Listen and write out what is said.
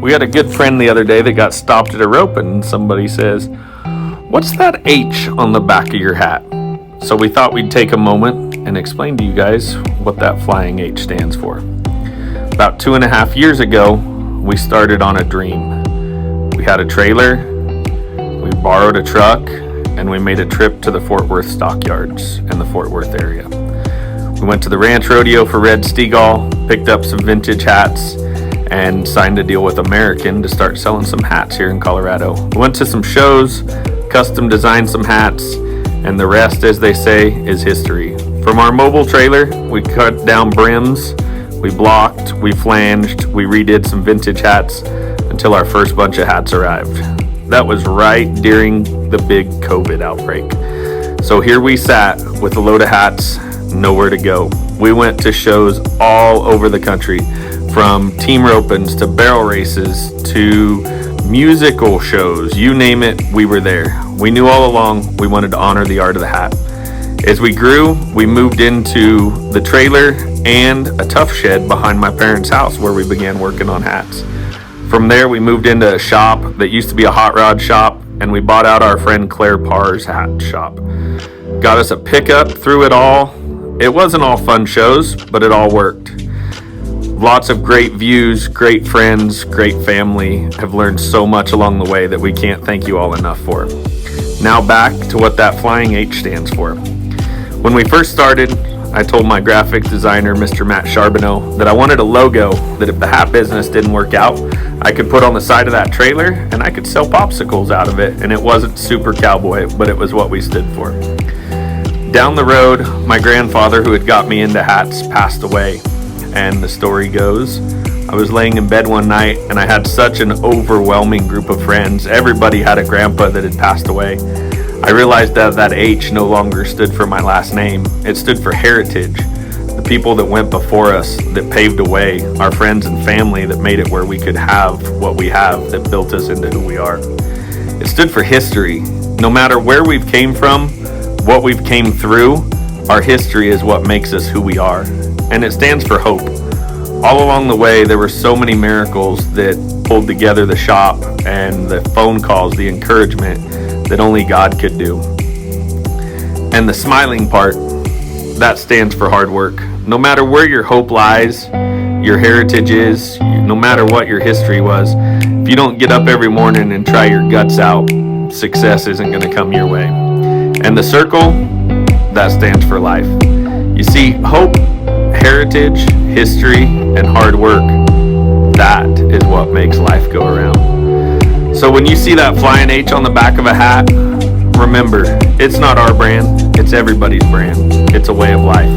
We had a good friend the other day that got stopped at a rope and somebody says, "What's that H on the back of your hat?" So we thought we'd take a moment and explain to you guys what that flying H stands for. About 2.5 years ago, we started on a dream. We had a trailer, we borrowed a truck, and we made a trip to the Fort Worth stockyards in the Fort Worth area. We went to the ranch rodeo for Red Stegall, picked up some vintage hats, and signed a deal with American to start selling some hats here in Colorado. We went to some shows, custom designed some hats, and the rest, as they say, is history. From our mobile trailer, we cut down brims, we blocked, we flanged, we redid some vintage hats until our first bunch of hats arrived. That was right during the big COVID outbreak. So here we sat with a load of hats, nowhere to go. We went to shows all over the country, from team ropings to barrel races to musical shows, you name it, we were there. We knew all along we wanted to honor the art of the hat. As we grew, we moved into the trailer and a tough shed behind my parents' house where we began working on hats. From there, we moved into a shop that used to be a hot rod shop, and we bought out our friend Claire Parr's hat shop. Got us a pickup through it all. It wasn't all fun shows, but it all worked. Lots of great views, great friends, great family. Have learned so much along the way that we can't thank you all enough for. Now back to what that flying H stands for. When we first started, I told my graphic designer, Mr. Matt Charbonneau, that I wanted a logo that if the hat business didn't work out, I could put on the side of that trailer and I could sell popsicles out of it. And it wasn't super cowboy, but it was what we stood for. Down the road, my grandfather, who had got me into hats, passed away. And the story goes, I was laying in bed one night and I had such an overwhelming group of friends. Everybody had a grandpa that had passed away. I realized that that H no longer stood for my last name. It stood for heritage. The people that went before us, that paved a way, our friends and family that made it where we could have what we have, that built us into who we are. It stood for history. No matter where we've came from, what we've came through, our history is what makes us who we are. And it stands for hope. All along the way, there were so many miracles that pulled together the shop and the phone calls, the encouragement that only God could do. And the smiling part, that stands for hard work. No matter where your hope lies, your heritage is, no matter what your history was, if you don't get up every morning and try your guts out, success isn't going to come your way. And the circle, that stands for life. You see, hope, heritage, history, and hard work, that is what makes life go around. So when you see that flying H on the back of a hat, remember, it's not our brand, it's everybody's brand. It's a way of life.